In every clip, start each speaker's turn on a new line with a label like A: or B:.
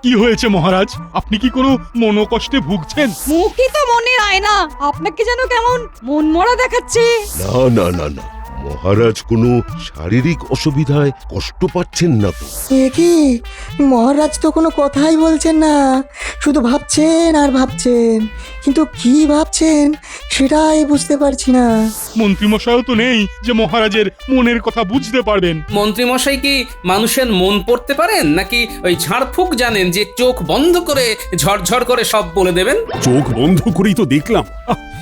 A: কি হয়েছে মহারাজ? আপনি কি কোনো মনোকষ্টে ভুগছেন?
B: মুখই তো মনের আয়না, আপনাকে যেন কেমন মন মরা দেখাচ্ছে।
C: না না না না, মহারাজ কোনো শারীরিক অসুবিধায় কষ্ট পাচ্ছেন না তো?
D: এ কি, মহারাজ তো কোনো কথাই বলছেন না, শুধু ভাবছেন আর ভাবছেন, কিন্তু কি ভাবছেন সেটাই বুঝতে পারছি না।
A: মন্ত্রীমশাইও তো নেই যে মহারাজের মনের কথা বুঝতে পারবেন।
E: মন্ত্রীমশাই কি মানুষের মন পড়তে পারেন, নাকি ওই ঝাড়ফুঁক জানেন যে চোখ বন্ধ করে ঝরঝর করে সব বলে দেবেন?
F: চোখ বন্ধ করেই তো দেখলাম।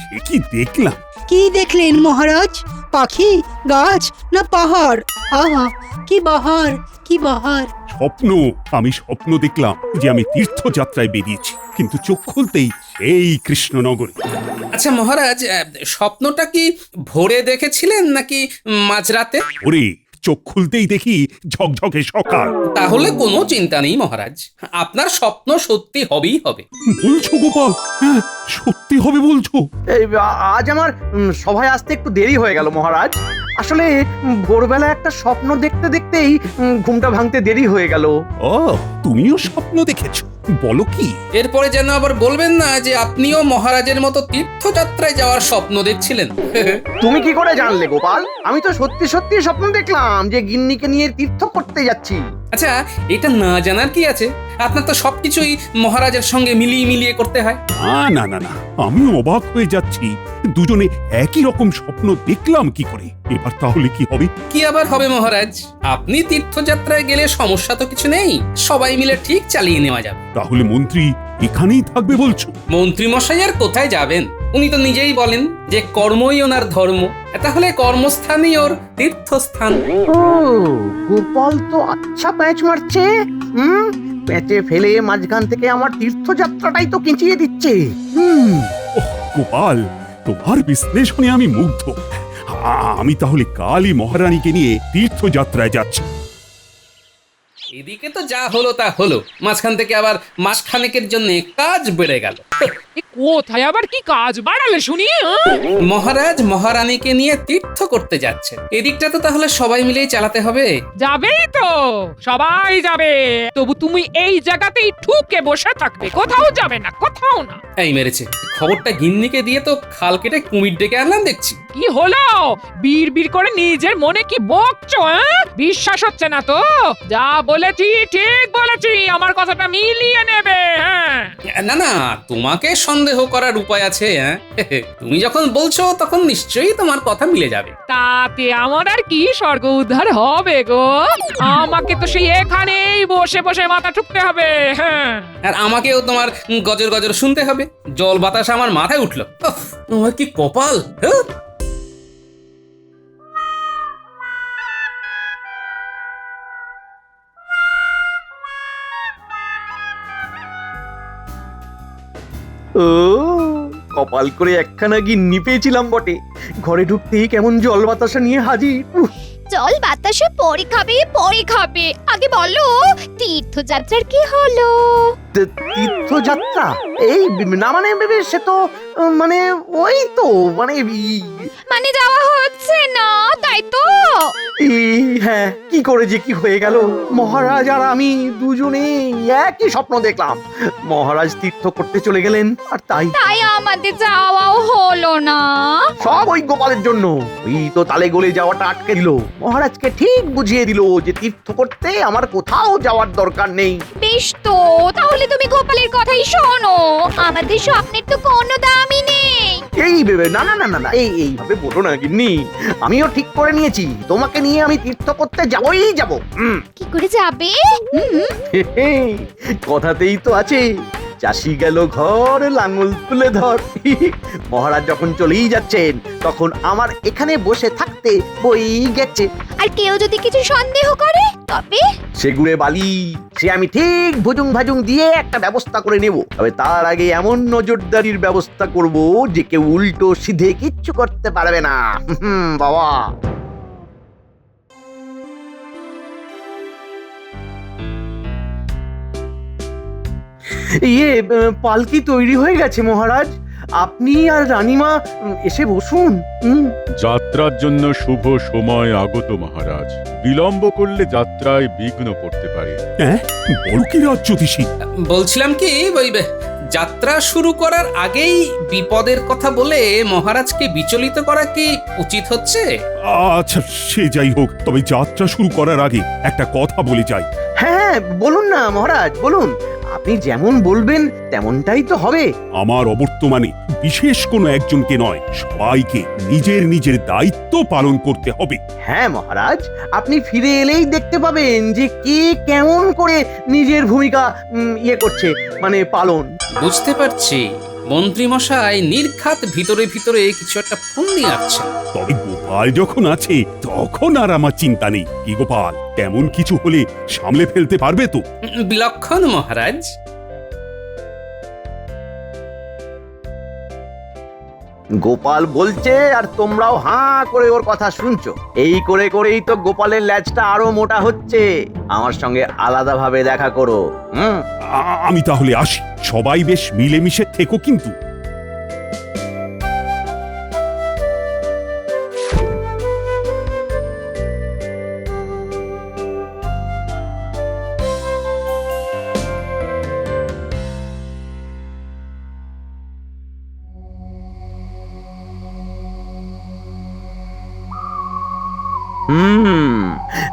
F: সে কি দেখলাম!
G: কি দেখলেন মহারাজ? পাখি, গাছ না পাহাড়? আহা, কি বাহার, কি বাহার!
F: স্বপ্ন। আমি স্বপ্ন দেখলাম যে আমি তীর্থযাত্রায় বেরিয়েছি, কিন্তু চোখ খুলতেই এই কৃষ্ণনগরে।
E: আচ্ছা মহারাজ, স্বপ্নটা কি ভোরে দেখেছিলেন নাকি মাঝরাতে?
F: ওরে, চোখ খুলতেই দেখি ঝকঝকে সকাল।
E: তাহলে কোনো চিন্তা নেই মহারাজ, আপনার স্বপ্ন সত্যি হবেই হবে।
F: বলছো গোপাল? হ্যাঁ, সত্যি হবে বলছো?
H: এই আজ আমার সভায় আসতে একটু দেরি হয়ে গেল মহারাজ। আসলে ভোরবেলা একটা স্বপ্ন দেখতে দেখতেই ঘুমটা ভাঙতে দেরি হয়ে গেল।
F: ও, তুমিও স্বপ্ন দেখেছো? বলো কি?
E: এরপরে যেন আবার বলবেন না যে আপনিও মহারাজের মতো তীর্থযাত্রায় যাওয়ার স্বপ্ন দেখছিলেন।
H: তুমি কি করে জানলে গোপাল? আমি তো সত্যি সত্যি স্বপ্ন দেখলাম যে গিন্নিকে নিয়ে তীর্থ করতে যাচ্ছি।
E: আচ্ছা, এটা না জানার কি আছে? আপনার তো সবকিছুই মহারাজের সঙ্গে মিলিয়ে মিলিয়ে করতে হয়।
F: না না না, আমি অবাক হয়ে যাচ্ছি। দুজনে একই রকম স্বপ্ন দেখলাম কি করে? এবার তাহলে কি হবে?
E: কি আবার হবে মহারাজ? আপনি তীর্থযাত্রায় গেলে সমস্যা তো কিছু নেই, সবাই মিলে ঠিক চালিয়ে নেওয়া যাবে।
F: তাহলে মন্ত্রী এখানেই থাকবে বলছো?
E: মন্ত্রী মশাই আর কোথায় যাবেন? উনি তো নিজেই বলেন যে কর্মই ওনার ধর্ম, তাহলে কর্মস্থানই ওর তীর্থস্থান।
H: ও, গোপাল তো আচ্ছা প্যাঁচ মারছে। প্যাঁচে ফেলে মাঝখান থেকে আমার তীর্থযাত্রাটাই তো কিঁচিয়ে দিচ্ছে।
F: ওহ গোপাল, তোমার বিশ্লেষণে আমি মুগ্ধ। আমি তাহলে কালই মহারানীকে নিয়ে তীর্থযাত্রায় যাচ্ছি।
E: এদিকে তো যা হলো তা হলো, মাঝখান থেকে আবার মাসখানেকের জন্য কাজ বেড়ে গেল।
I: কোথায় আবার কি কাজ বাড়ালে শুনি?
E: মহারাজ মহারানীকে নিয়ে তীর্থ করতে যাচ্ছেন, এদিকটা তো তাহলে সবাই মিলেই চালাতে হবে।
I: যাবেই তো, সবাই যাবে, তবু তুমি এই জায়গাতেই ঠুকে বসে থাকবে, কোথাও যাবে না, কোথাও না।
E: এই মেরেছে, খবরটা গিন্নিকে দিয়ে তো খাল কেটে কুমির ডেকে আনলাম দেখছি।
I: কি হলো? বীর বীর করে নিজের মনে কি বকছো? বিশ্বাস হচ্ছে না তো? যা বলেছি ঠিক বলেছি, আমার কথাটা মিলিয়ে নেবে। হ্যাঁ,
E: না না, তোমাকে সন্দেহ করার উপায় আছে? তুমি যখন বলছো তখন নিশ্চয়ই তোমার কথা মিলে যাবে।
I: তাতে আমার আর কি স্বর্গ উদ্ধার হবে গো? আমাকে তো সেই এখানেই বসে বসে মাথা ঠুকতে হবে। হ্যাঁ,
E: আর আমাকেও তোমার গজর গজর শুনতে হবে। জল বাতাস আমার মাথায় উঠলো। তোমার কি কপাল!
H: ও, কপাল করে একখানা গিন্নি পেয়েছিলাম বটে। ঘরে ঢুকতেই কেমন জল বাতাসা নিয়ে হাজির।
J: জল বাতাসে পরে খাবে, পরে খাবে, আগে বলো তীর্থযাত্রার কি হলো?
H: তীর্থযাত্রা? এই না মানে সে তো মানে ওই তো
J: মানে যাওয়া হচ্ছে না, তাই তো?
H: হ্যাঁ, কি করে যে কি হয়ে গেল। মহারাজ আর আমি দুজনে একই স্বপ্ন দেখলাম। মহারাজ তীর্থ করতে চলে গেলেন, আর তাই
J: আমাদের যাওয়াও হলো না।
H: সব ওই গোপালের জন্য। ওই তো তালে গলে যাওয়াটা আটকে দিল। মহারাজকে ঠিক বুঝিয়ে দিল যে তীর্থ করতে আমার কোথাও যাওয়ার দরকার নেই।
J: বেশ তো, তাহলে তুমি গোপালের কথাই শোনো, আমাদের স্বপ্নের তো কোনো দামই নেই।
H: এই ভেবে না না না না না, এইভাবে বলো না গিন্নি। আমিও ঠিক করে নিয়েছি, তোমাকে নিয়ে আমি তীর্থ করতে যাবই যাব।
J: কি করে যাবে?
H: কথাতেই তো আছে, চাষি গেল ঘর লাঙল তুলে ধর। মহারাজ যখন চলেই যাচ্ছেন তখন আমার এখানে বসে থাকতে বই গেছে।
J: আর কেউ যদি কিছু সন্দেহ করে তবে
H: সে গুড়ে বালি, সে আমি ঠিক ভুজুং ভাজুং দিয়ে একটা ব্যবস্থা করে নেব। তবে তার আগে এমন নজরদারির ব্যবস্থা করব যে কেউ উল্টো সিধে কিচ্ছু করতে পারবে না। বাবা, পালকি তৈরি হয়ে গেছে মহারাজ। আপনি আর রানীমা এসে বসুন।
K: যাত্রার জন্য শুভ সময় আগত মহারাজ। বিলম্ব করলে যাত্রায় বিঘ্ন পড়তে পারে।
F: হ্যাঁ, বল কি রাজ জ্যোতিষী?
E: বলছিলাম কি ওই যাত্রা শুরু করার আগেই বিপদের কথা বলে মহারাজকে বিচলিত করা কি উচিত হচ্ছে?
F: আচ্ছা, সে যাই হোক, তবে যাত্রা শুরু করার আগে একটা কথা বলে যাই।
H: হ্যাঁ বলুন না মহারাজ, বলুন। আপনি যেমন বলবেন তেমনটাই তো হবে।
F: আমার অবর্তমানে বিশেষ কোনো একজনকে নয়, সবাইকে নিজের নিজের দায়িত্ব পালন করতে হবে।
H: হ্যাঁ মহারাজ, আপনি ফিরে এলেই দেখতে পাবেন যে কে কেমন করে নিজের ভূমিকা করছে, মানে পালন।
E: বুঝতে পারছি মন্ত্রী মশাই নির্ঘাত ভিতরে ভিতরে কিছু একটা ফন্দি আচ্ছে।
F: তবে গোপাল যখন আছে তখন আর আমার চিন্তা নেই। কি গোপাল, তেমন কিছু হলে সামলে ফেলতে পারবে তো?
E: বিলক্ষণ মহারাজ।
H: গোপাল বলছে আর তোমরাও হাঁ করে ওর কথা শুনছো। এই করে করেই তো গোপালের ল্যাজটা আরো মোটা হচ্ছে। আমার সঙ্গে আলাদাভাবে দেখা করো।
F: আমি তাহলে আসি। সবাই বেশ মিলেমিশে থেকো কিন্তু।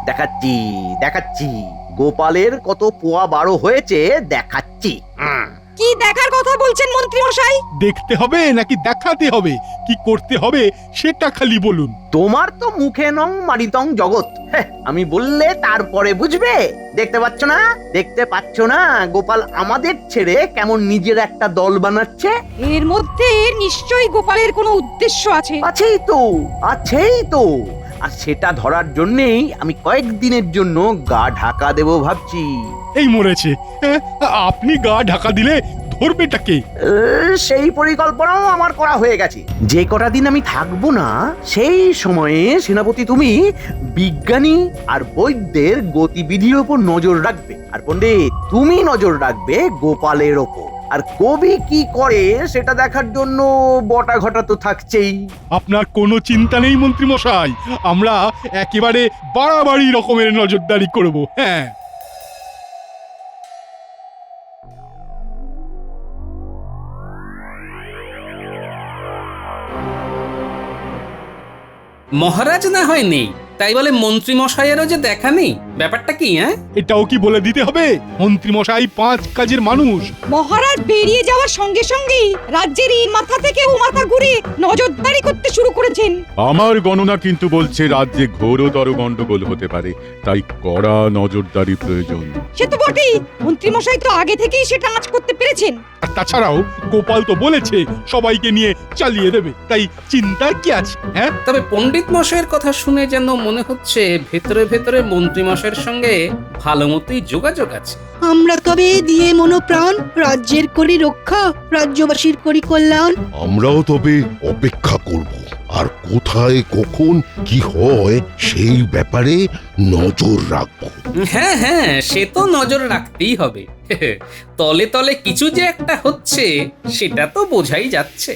H: দেখাচ্ছি দেখাচ্ছি গোপালের কত পোয়া বারো হয়েছে দেখাচ্ছি।
B: কি দেখার কথা বলছেন মন্ত্রী মশাই?
A: দেখতে হবে নাকি দেখাতে হবে? কি করতে হবে সেটা খালি বলুন।
H: তোমার তো মুখে নং মারিতং জগৎ। আমি বললে তারপরে বুঝবে। দেখতে পাচ্ছ না, দেখতে পাচ্ছ না গোপাল আমাদের ছেড়ে কেমন নিজের একটা দল বানাচ্ছে?
B: এর মধ্যে নিশ্চয়ই গোপালের কোনো উদ্দেশ্য আছে।
H: আছেই তো, আছেই তো। আর সেটা ধরার জন্যেই আমি কয়েকদিনের জন্য গা ঢাকা দেব ভাবছি।
A: এই মরেছে, আপনি গা ঢাকা দিলে ধরবেটাকে?
H: সেই পরিকল্পনাও আমার করা হয়ে গেছে। যে কটা দিন আমি থাকবো না সেই সময়ে সেনাপতি তুমি বিজ্ঞানী আর বৈদ্যের গতিবিধির ওপর নজর রাখবে, আর পণ্ডিত তুমি নজর রাখবে গোপালের ওপর। আর কবি কি করে সেটা দেখার জন্য বটা ঘটা তো থাকছেই।
A: আপনার কোনো চিন্তা নেই মন্ত্রী মশাই, আমরা একেবারে বাড়াবাড়ি রকমের নজরদারি করব। হ্যাঁ,
E: মহারাজ না হয় নেই, তাই বলে মন্ত্রী মশাইয়েরও যে দেখা নেই, ব্যাপারটা কি?
A: এটাও কি বলে দিতে হবে? মন্ত্রী মশাই 5 কাজের মানুষ।
B: মহারাজ বেরিয়ে যাওয়ার সঙ্গে সঙ্গেই রাজ্যের এই মাথা থেকে ও মাথা ঘুরে নজরদারি করতে শুরু করেছেন।
K: আমার গণনা কিন্তু বলছে রাজ্যে ঘোরতর গন্ডগোল হতে পারে, তাই কড়া নজরদারি প্রয়োজন।
B: সে তো বটেই, মন্ত্রী মশাই তো আগে থেকেই সেটা আঁচ করতে পেরেছেন।
A: আর তাছাড়াও গোপাল তো বলেছে সবাইকে নিয়ে চালিয়ে দেবে, তাই চিন্তার কি আছে? হ্যাঁ,
E: তবে পণ্ডিত মশাইয়ের কথা শুনে যেন মনে হচ্ছে ভেতরে ভেতরে মন্ত্রী মশাইয়ের সঙ্গে ভালো মতোই যোগাযোগ আছে।
G: আমরা তবে দিয়ে মনোপ্রাণ রাজ্যের করি রক্ষা, রাজ্যবাসীর করি কল্যাণ।
C: আমরাও তবে অপেক্ষা করব, আর কোথায় কখন কি হয় সেই ব্যাপারে নজর রাখবো।
E: হ্যাঁ হ্যাঁ, সে তো নজর রাখতেই হবে। তলে তলে কিছু যে একটা হচ্ছে সেটা তো বোঝাই যাচ্ছে।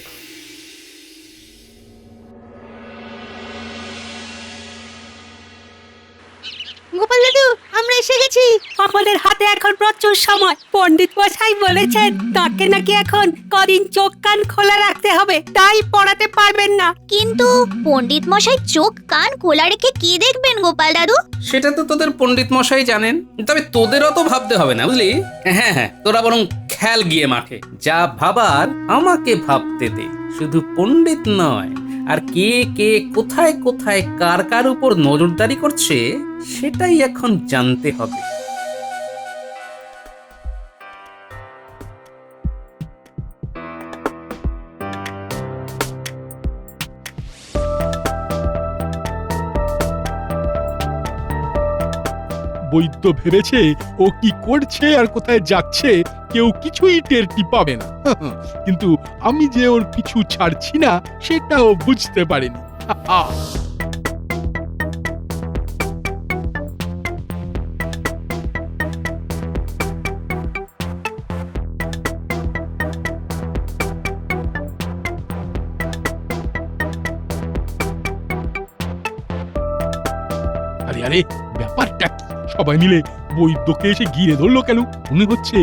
G: গোপাল দাদু, আমরা এসে গেছি। আমাদের হাতে এখন প্রচুর সময়। পণ্ডিত মশাই বলেছেন তাকে নাকি এখন কদিন চোখ কান খোলা রাখতে হবে, তাই পড়াতে পারবেন না।
J: কিন্তু পণ্ডিত মশাই চোখ কান খোলা রেখে কি দেখবেন গোপাল দাদু?
E: সেটা তো তোদের পণ্ডিত মশাই জানেন, তবে তোদের অত ভাবতে হবে না, বুঝলি? হ্যাঁ হ্যাঁ, তোরা বরং খেল গিয়ে মাঠে, যা ভাবার আমাকে ভাবতে দে। শুধু পণ্ডিত নয়, আর কে কে কোথায় কোথায় কার কার উপর নজরদারি করছে সেটাই এখন জানতে হবে।
A: বৈদ্য ভেবেছে ও কি করছে আর কোথায় যাচ্ছে কেউ কিছুই টেরটি পাবে না। কিন্তু আমি যে ওর পিছু ছাড়ছি না সেটাও বুঝতে পারেনি। আরে আরে, সবাই মিলে বৈদ্যকে এসে ঘিরে ধরলো কেন? মনে হচ্ছে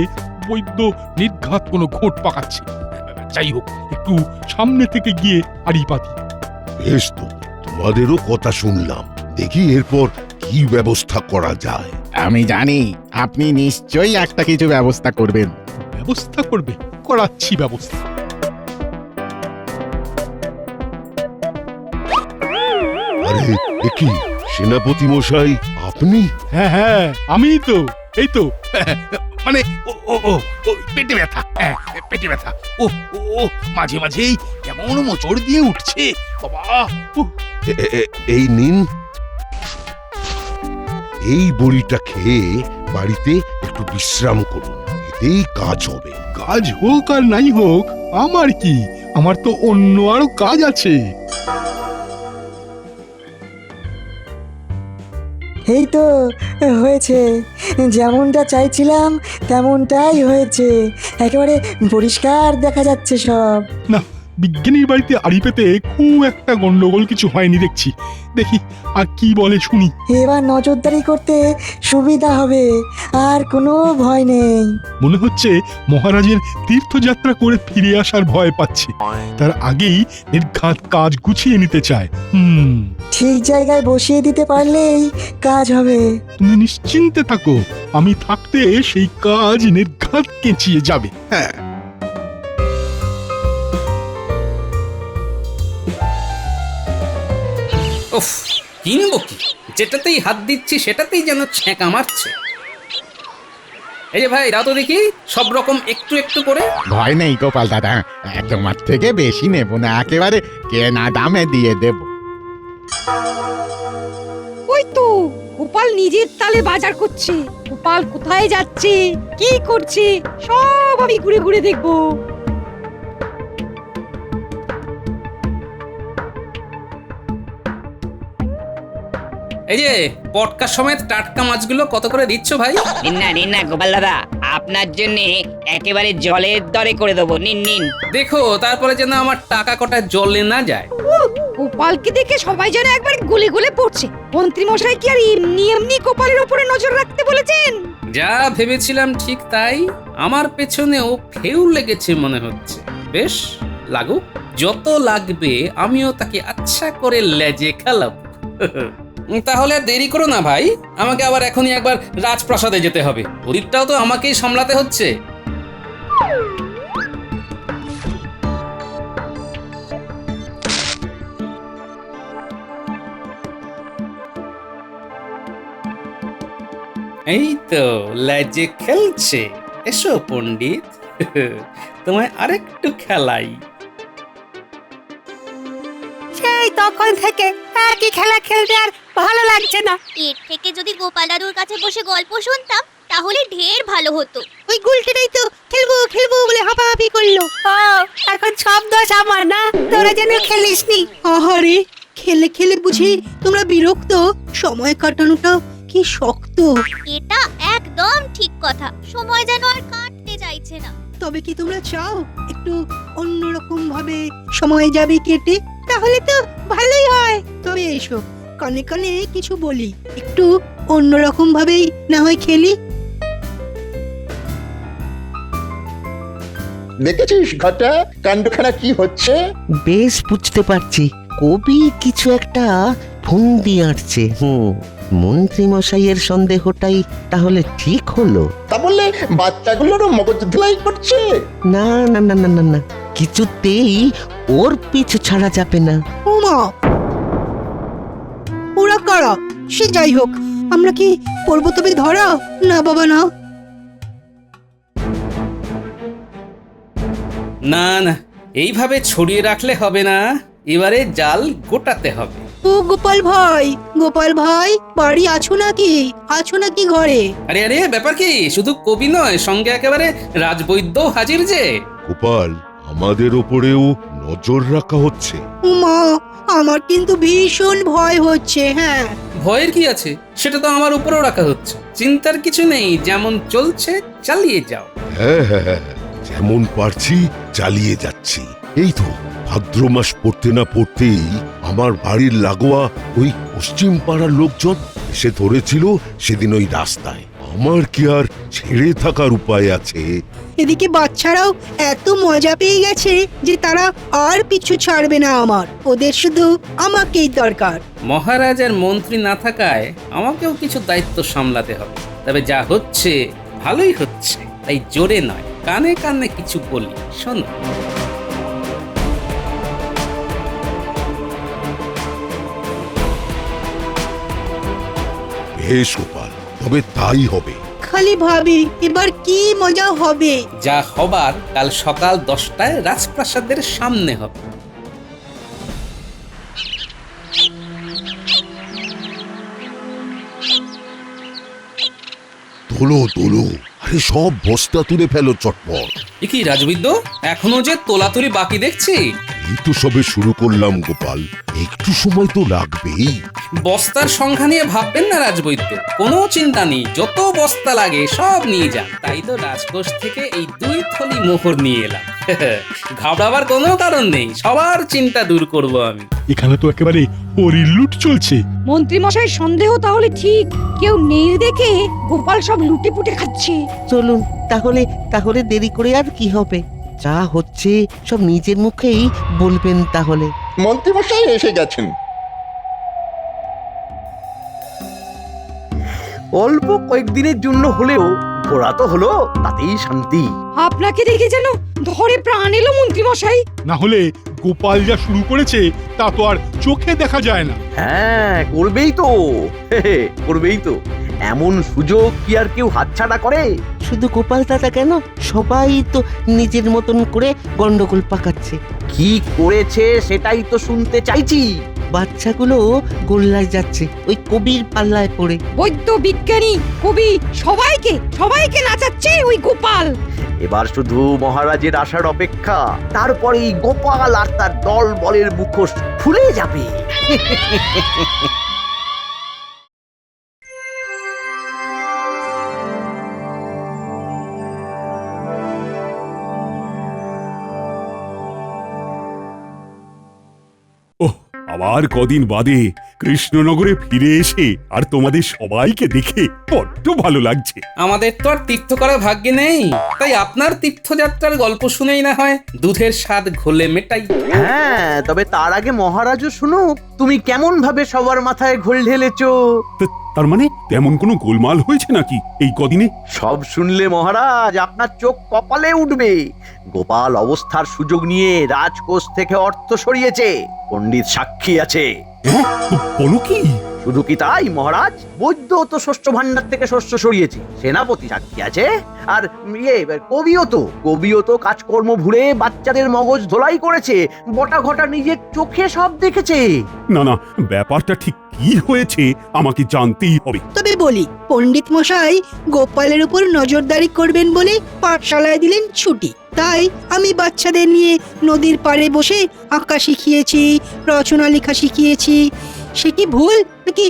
A: বৈদ্য নির্ঘাত কোনো ঘোট পাকাচ্ছে। যাই হোক, একটু সামনে থেকে গিয়ে আড়ি পাতি।
C: বেশ তো, তোমাদেরও কথা শুনলাম, দেখি এরপর কি ব্যবস্থা করা যায়।
L: আমি জানি আপনি নিশ্চয়ই একটা কিছু ব্যবস্থা করবেন।
A: ব্যবস্থা করবে? করাচ্ছি ব্যবস্থা।
C: আরে এ কি সেনাপতি মশাই, আপনি?
A: হ্যাঁ হ্যাঁ, আমিই তো। এই তো মানে পেটে ব্যথা, পেটে ব্যথা। ও ও মাঝে মাঝেই কেমন মোচড় দিয়ে উঠছে বাবা।
C: এই নিন, এই বড়িটা খেয়ে বাড়িতে একটু বিশ্রাম করুন, এতেই কাজ হবে।
A: কাজ হোক আর নাই হোক আমার কি, আমার তো অন্য আরো কাজ আছে।
D: এই তো হয়েছে, যেমনটা চাইছিলাম তেমনটাই হয়েছে, একেবারে পরিষ্কার দেখা যাচ্ছে সব।
A: না, বিজ্ঞানীর বাড়িতে আড়ি পেতে খুব একটা গন্ডগোল কিছু হয়নি দেখছি। দেখি আর কি বলে শুনি।
D: এবার নজরদারি করতে সুবিধা হবে, আর কোনো ভয় নেই।
A: মনে হচ্ছে মহারাজের তীর্থযাত্রা করে ফিরে আসার ভয় পাচ্ছে, তার আগেই নির্ঘাত কাজ গুছিয়ে নিতে চায়।
D: ঠিক জায়গায় বসিয়ে দিতে পারলেই কাজ হবে।
A: তুমি নিশ্চিন্তে থাকো, আমি থাকতে সেই কাজ নির্ঘাত কেঁচিয়ে যাবে। হ্যাঁ,
E: উফ, কিনবো কি? যেটাতেই হাত দিচ্ছি সেটাতেই যেন ছ্যাঁকা মারছে। এই যে ভাই, দাও তো দেখি সব রকম একটু একটু করে।
L: ভয় নেই গোপাল দাদা, তোমার থেকে বেশি নেব না, একেবারে কেনা দামে দিয়ে দেব।
B: ওই তো গোপাল নিজের তালে বাজার করছে। গোপাল কোথায় যাচ্ছে, কি করছে, সব আমি ঘুরে ঘুরে দেখবো।
E: এই যে পটকা সমেত টাটকা মাছগুলো কত করে দিচ্ছ ভাই?
M: নিন না গোপাল দাদা, আপনার জন্য একেবারে জলের দরে করে দেবো, নিন নিন।
E: দেখো তারপরে যেন আমার টাকা কটা জলে না যায়।
B: গোপালকে দেখে সবাই যেন একবার গলে গলে পড়ছে। মন্ত্রী মশাই কি আর এমনি এমনি গোপালের উপরে নজর রাখতে বলেছেন?
E: যা ভেবেছিলাম ঠিক তাই, আমার পেছনেও ফেউ লেগেছে মনে হচ্ছে। বেশ লাগুক, যত লাগবে আমিও তাকে আচ্ছা করে লেজে খেলাবো। তাহলে আর দেরি করো না ভাই, আমাকে আবার এখনই একবার রাজপ্রাসাদে যেতে হবে। ওদিকটাও তো আমাকেই সামলাতে হচ্ছে। এই তো লেজে খেলছে। এসো পণ্ডিত, তোমায় আরেকটু খেলাই।
G: সেই তখন থেকে একই খেলা খেলতে আর ভালো লাগছে না।
J: এর থেকে যদি গোপাল দাদুর কাছে বসে গল্প শুনতাম তাহলে ঢের ভালো হতো।
G: ওই গুলটিটাই তো খেলবো বলে হাঁপাহাঁপি করলো। ও, এখন সব দোষ আমার না? তোরা যেন খেলিসনি।
B: আহারে, খেলে খেলে বুঝি তোমরা বিরক্ত? সময় কাটানোটা কি শক্ত।
J: এটা একদম ঠিক কথা, সময় যেন আর কাটতে চাইছে না।
B: তবে কি তোমরা চাও একটু অন্যরকম ভাবে সময় যাবে কেটে? তাহলে তো ভালোই হয়। তবে এসো, কানে কানে কিছু বলি, একটু অন্যরকম ভাবেই না হয় খেলি।
N: দেখেছিস ঘটা কাণ্ডখানা কি হচ্ছে?
O: বেশ বুঝতে পারছি, কবি কিছু একটা ফন্দি আঁটছে। মন্ত্রী মশাইয়ের সন্দেহটাই তাহলে ঠিক হলো।
N: তা বললে বাচ্চাগুলোরও মগজ ধুলাই করছে?
O: না না না না না না, কিছুতেই ওর পিছু ছাড়া যাবে না।
B: ওমা, ওরা কারা? সে যাই হোক, আমরা কি পড়বো তবে ধরা? না বাবা না।
E: না না, এইভাবে ছড়িয়ে রাখলে হবে না, এবারে জাল গোটাতে হবে।
B: ও গোপাল ভাই, বাড়ি আছো নাকি ঘরে?
E: আরে আরে, ব্যাপার কি? শুধু কবি নয়, সঙ্গে একেবারে রাজবৈদ্য হাজির যে।
C: গোপাল, আমাদের ওপরেও নজর রাখা হচ্ছে।
B: মা, আমার কিন্তু ভীষণ ভয় হচ্ছে। হ্যাঁ,
E: ভয়ের কি আছে? সেটা তো আমার উপরেও রাখা হচ্ছে। চিন্তার কিছু নেই, যেমন চলছে চালিয়ে যাও।
C: হ্যাঁ, যেমন পারছি চালিয়ে যাচ্ছি। এই তো ভাদ্র মাস পড়তে না পড়তেই আমার বাড়ির লাগোয়া ওই পশ্চিম পাড়ার লোকজন এসে ধরেছিল সেদিন ওই রাস্তায়। আমার কি আর ছেড়ে থাকার উপায় আছে?
B: এদিকে বাচ্চারাও এত মজা পেয়ে গেছে যে তারা আর পিছু ছাড়বে না আমার। ওদের শুধু আমাকেই দরকার।
E: মহারাজ আর মন্ত্রী না থাকায় আমাকেও কিছু দায়িত্ব সামলাতে হবে। তবে যা হচ্ছে ভালোই হচ্ছে, তাই জোরে নয় কানে কানে কিছু বলি, শোনো।
C: বেশ গোপাল, তবে তাই হবে।
B: খালি ভাবি এবার কি মজা হবে।
E: যা হবার কাল সকাল 10টায় রাজপ্রাসাদের সামনে হবে।
C: তোলো তোলো, আরে সব বস্তা তুলে ফেলো চটপট।
E: এ কি রাজবিদ্য, এখনো যে তোলাতুলি বাকি দেখছি?
C: এই তো সবে শুরু করলাম গোপাল, একটু সময় তো লাগবেই।
E: বস্তার সংখ্যা নিয়ে ভাববেন না রাজবৈদ্য, কোনো চিন্তা নেই, যত বস্তা লাগে সব নিয়ে যান। তাই তো রাজকোষ থেকে এই 2 থলি মোহর নিয়ে এলাম। ঘাবড়াবার কোনো কারণ নেই, সবার চিন্তা দূর করব আমি।
A: এখানে তো একেবারে পরিলুট চলছে।
G: মন্ত্রী মশাই সন্দেহ তাহলে ঠিক, কেউ নেই দেখে গোপাল সব লুটে পুটে খাচ্ছে।
O: চলুন তাহলে তাহলে দেরি করে আর কি হবে, যা হচ্ছে সব নিজের মুখেই বলবেন তাহলে।
N: মন্ত্রীমশাই এসে গেছেন।
H: অল্প কয়েকদিনের জন্য হলেও ঘোরা তো হলো, তাতেই শান্তি।
G: আপনাকে দেখে যেন ধরে প্রাণ এলো মন্ত্রী মশাই।
A: না হলে গোপাল যা শুরু করেছে তা তো আর চোখে দেখা যায় না।
H: হ্যাঁ, করবেই তো, করবেই তো। এমন সুযোগ কি আর কেউ হাতছাড়া করে?
O: শুধু গোপাল দাদা কেন, সবাই তো নিজের মতন করে গন্ডগোল পাকাচ্ছে।
H: কি করেছে সেটাই তো শুনতে চাইছি।
O: বাচ্চাগুলো গোল্লায় যাচ্ছে ওই কবির পাল্লায় পড়ে।
G: বৈদ্য, বিজ্ঞানী, কবি সবাইকে নাচাচ্ছে ওই গোপাল।
H: এবার শুধু মহারাজের আসার অপেক্ষা, তারপরেই গোপাল আর তার দল বলের মুখোশ খুলে যাবে।
F: ওহ, আবার কদিন বাদে কৃষ্ণনগরে ফিরে এসে আর তোমাদের সবাইকে দেখে বড্ড ভালো লাগছে।
E: আমাদের তো আর তীর্থ করা ভাগ্যে নেই, তাই আপনার তীর্থযাত্রার গল্প শুনেই না হয় দুধের স্বাদ ঘোলে মেটাই।
H: হ্যাঁ, তবে তার আগে মহারাজও শুনুক তুমি কেমন ভাবে সবার মাথায় ঘোল ঢেলেছো।
F: তার মানে তেমন কোনো গোলমাল হয়েছে নাকি এই কদিনে?
H: সব শুনলে মহারাজ আপনার চোখ কপালে উঠবে। গোপাল অবস্থার সুযোগ নিয়ে রাজকোষ থেকে অর্থ সরিয়েছে, পণ্ডিত সাক্ষী আছে।
F: বলো কি?
H: শুধু কি তাই মহারাজ, বৈদ্য তো শস্য ভান্ডার থেকে শস্য সরিয়েছে, সেনাপতি সাক্ষী আছে, আর কবিও তো কাজকর্ম ভুলে বাচ্চাদের মগজ ধোলাই করেছে, বটা ঘটা নিজের চোখে সব দেখেছে।
F: না না, ব্যাপারটা ঠিক কি হয়েছে আমাকে জানতেই হবে।
B: তবে বলি, পণ্ডিত মশাই গোপালের উপর নজরদারি করবেন বলে পাঠশালায় দিলেন ছুটি। তাই আমি বাচ্চাদের নিয়ে নদীর পাড়ে বসে আঁকা শিখিয়েছি, রচনা লেখা শিখিয়েছি। সে কি ভুল নাকি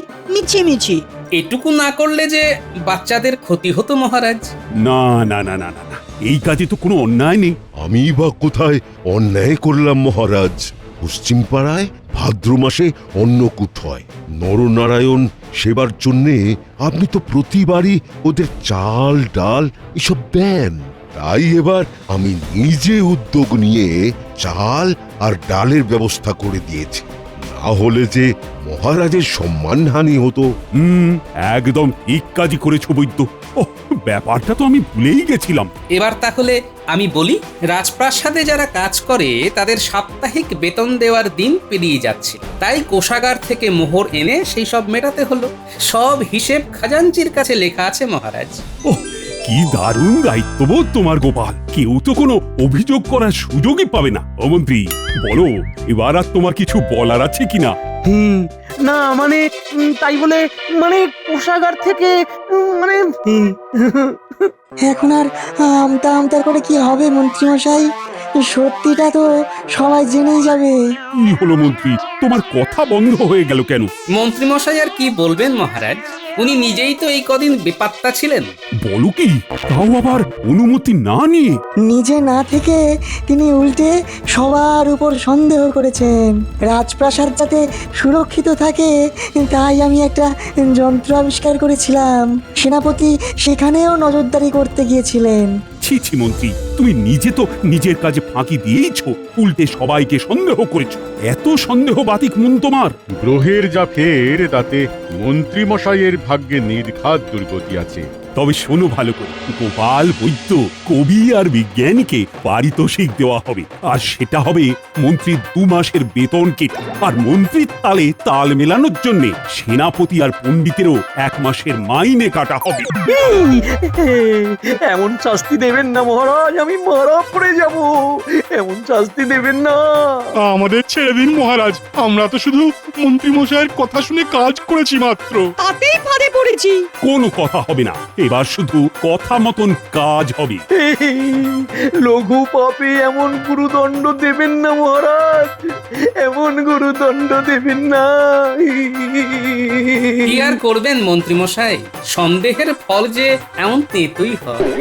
B: মিছি?
E: এটুকু না করলে যে বাচ্চাদের ক্ষতি হতো মহারাজ।
F: না না না না না, এই কাজে তো কোনো অন্যায় নেই।
C: আমি বা কোথায় অন্যায় করলাম মহারাজ? পশ্চিম পাড়ায় ভাদ্র মাসে অন্নকূট হয়, নরনারায়ণ সেবার জন্যে আপনি তো প্রতিবারই ওদের চাল ডাল এসব দেন। তাই এবার আমি নিজে উদ্যোগ নিয়ে চাল আর ডালের ব্যবস্থা করে দিয়েছি, না হলে যে মহারাজের সম্মানহানি হতো।
F: একদম ঠিক কাজই করেছো বৈদ্য। ওহ, ব্যাপারটা তো আমি ভুলেই গেছিলাম।
E: এবার তাহলে আমি বলি, রাজপ্রাসাদে যারা কাজ করে তাদের সাপ্তাহিক বেতন দেওয়ার দিন পেরিয়ে যাচ্ছে, তাই কোষাগার থেকে মোহর এনে সেই সব মেটাতে হলো। সব হিসেব খাজাঞ্চির কাছে লেখা আছে মহারাজ।
F: ওহ, কি দারুণ দায়িত্ববোধ তোমার গোপাল। কেউ তো কোনো অভিযোগ করার সুযোগই পাবে না। ও মন্ত্রী, বলো এবার আর তোমার কিছু বলার আছে কিনা?
H: না মানে তাই বলে মানে কোষাগার থেকে মানে
D: এখন আর আমতা আমতা করে কি হবে মন্ত্রীমশাই? সত্যিটা তো সবাই জেনেই যাবে।
F: কি হলো মন্ত্রী, তোমার কথা বন্ধ হয়ে গেল কেন?
E: মন্ত্রীমশাই আর কি বলবেন মহারাজ, উনি নিজেই তো এই কদিন বেপাত্তা ছিলেন।
F: বলো কি, তাও আবার অনুমতি না নিয়ে?
D: নিজে না থেকে তিনি উল্টে সবার উপর সন্দেহ করেছেন। রাজপ্রাসাদ যাতে সুরক্ষিত থাকে তাই আমি একটা যন্ত্র আবিষ্কার করেছিলাম। সেনাপতি সেখানেও নজরদারি করতে গিয়েছিলেন।
F: ছি ছি মন্ত্রী, তুমি নিজে তো নিজের কাজে ফাঁকি দিয়েইছো, উল্টে সবাইকে সন্দেহ করেছো। এত সন্দেহ বাতিক মন তোমার?
K: গ্রহের যা ফের তাতে মন্ত্রী মশাইয়ের ভাগ্যে নির্ঘাত দুর্গতি আছে।
F: তবে শোনো ভালো করে, গোপাল, বৈদ্য, কবি আর বিজ্ঞানীকে পারিতোষিক দেওয়া হবে, আর সেটা হবে মন্ত্রীর 2 মাসের বেতন কেটে। আর মন্ত্রীর তালে তাল মেলানোর জন্য সেনাপতি আর পণ্ডিতেরও 1 মাসের মাইনে কাটা হবে।
H: এমন শাস্তি দেবেন না মহারাজ, আমি মারা পড়ে যাব। এমন শাস্তি দেবেন না।
A: আমাদের ছেড়ে দিন মহারাজ, আমরা তো শুধু মন্ত্রী মশাইয়ের কথা শুনে কাজ করেছি মাত্র।
G: তাতেই ফাঁদে পড়েছি।
F: কোনো কথা হবে না, এবার শুধু কথা মতন কাজ হবে।
H: লঘু পাপে এমন গুরুদণ্ড দেবেন না মহারাজ, এমন গুরুদণ্ড দেবেন না।
E: কি আর করবেন মন্ত্রীমশাই, সন্দেহের ফল যে এমন তেতই হয়।